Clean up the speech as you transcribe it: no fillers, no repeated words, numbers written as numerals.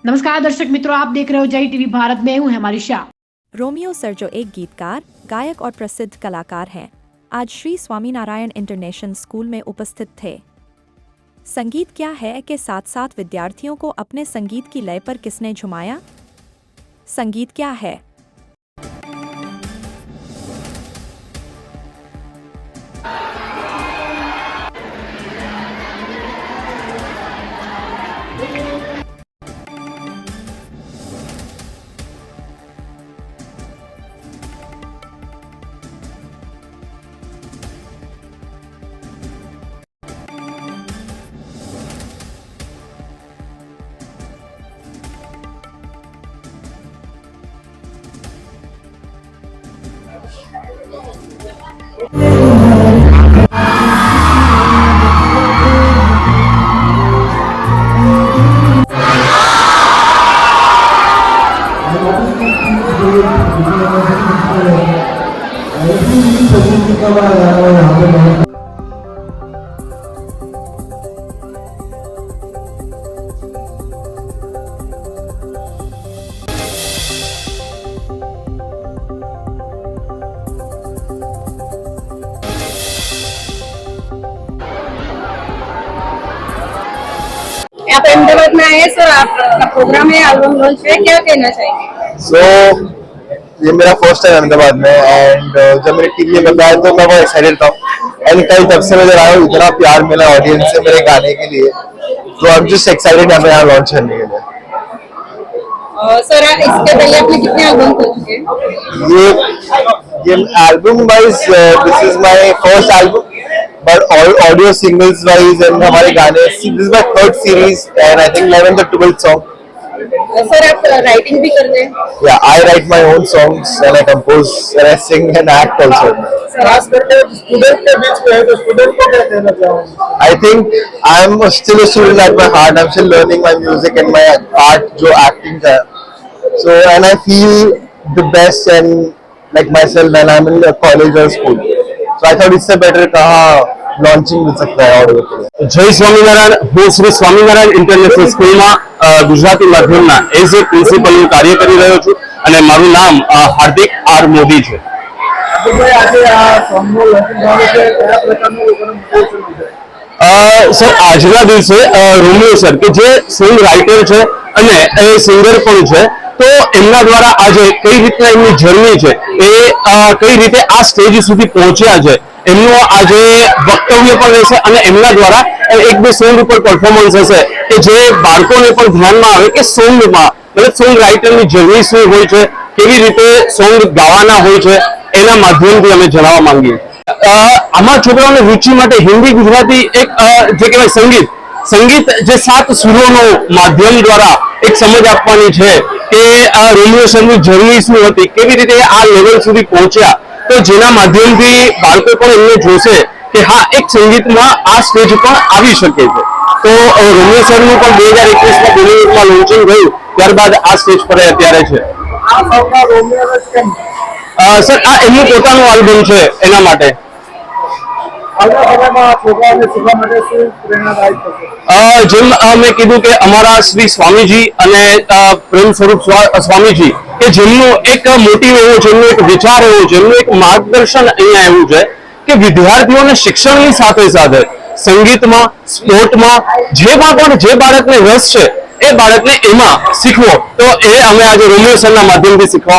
नमस्कार दर्शक मित्रों, आप देख रहे हो जय टीवी भारत में। हूं हमारी शाह। रोमियो सर जो एक गीतकार, गायक और प्रसिद्ध कलाकार हैं, आज श्री स्वामीनारायण इंटरनेशनल स्कूल में उपस्थित थे। संगीत क्या है के साथ साथ विद्यार्थियों को अपने संगीत की लय पर किसने झुमाया? संगीत क्या है? आप अहमदाबाद में आए सर, आपका प्रोग्राम है, एल्बम लॉन्च है, क्या कहना चाहेंगे? ये मेरा फर्स्ट टाइम अहमदाबाद में एंड जब मेरी टीम ने बताया तो मैं बहुत एक्साइटेड था एंड कल तब से मैं जब आया हूँ इतना प्यार मिला ऑडियंस से मेरे गाने के लिए, तो आई एम जस्ट एक्साइटेड यहाँ लॉन्च करने के लिए। सर इसके पहले आपने कितने एल्बम कर चुके हैं? ये album wise this is my first album, but audio singles wise and हमारे गाने, this is my third series and I think 11th or 12th song. Sir आप राइटिंग भी करते हैं? Yeah, I write my own songs and I compose and I sing and act also. खास करके student के बीच में है, तो स्टूडेंट को क्या कहना चाहोगे? I think I'm still a student at my heart. I'm still learning my music and my art, जो acting का. So and I feel the best and like myself when I'm in a college or school. So I thought इससे better कहाँ launching मिल सकता है audio के लिए। જય સ્વામિનારાયણ, હું શ્રી સ્વામિનારાયણ ઇન્ટરનેશનલ સ્કૂલમાં ગુજરાતી માધ્યમના એઝ એ પ્રિન્સિપલ હું કાર્ય કરી રહ્યો છું અને મારું નામ હાર્દિક આર મોદી છે। સર આજના દિવસે રોમિયો સર કે જે સોંગ રાઇટર છે અને એ સિંગર પણ છે, તો એમના દ્વારા આજે કઈ રીતના એમની જર્ની છે એ કઈ રીતે આ સ્ટેજ સુધી પહોંચ્યા છે એમનું આજે વક્તવ્ય પણ રહેશે અને એમના દ્વારા એક બે સોંગ ઉપર પરફોર્મન્સ હશે કે જે બાળકોને પણ ધ્યાનમાં આવે કે સોંગમાં મતલબ સોંગ રાઇટરની જર્ની શું હોય છે, કેવી રીતે સોંગ ગાવાના હોય છે, એના માધ્યમથી અમે જણાવવા માંગીએ। આમાં છોકરાઓને રુચિ માટે હિન્દી ગુજરાતી એક જે કહેવાય સંગીત જે 7 સુરોનો માધ્યમ દ્વારા એક સમજ આપવાની છે કે રોમિયો સરની જર્ની શું હતી, કેવી રીતે આ લેવલ સુધી પહોંચ્યા, તો જેના માધ્યમથી બાળકો પણ એમને જોશે કે હા એક સંગીતમાં આ સ્ટેજ પર આવી શકે છે। તો રોમિયો સરનું પણ 2021માં બોલિવૂડમાં લોન્ચિંગ ગયું, ત્યારબાદ આ સ્ટેજ પર અત્યારે છે। સર આ એમનું પોતાનું આલ્બમ છે એના માટે। જેમ મેં કીધું કે અમારા શ્રી સ્વામીજી અને પ્રેમ સ્વરૂપ સ્વામીજી કે જેમનું એક મોટિવ એવું, જેમનું એક વિચાર એવું, જેમનું એક માર્ગદર્શન અહીંયા એવું છે કે વિદ્યાર્થીઓને શિક્ષણની સાથે સાથે સંગીતમાં, સ્પોર્ટમાં જે બાળકને રસ છે એ બાળકને એમાં શીખવો, તો એ અમે આજે રોમિયો સરના માધ્યમથી શીખવા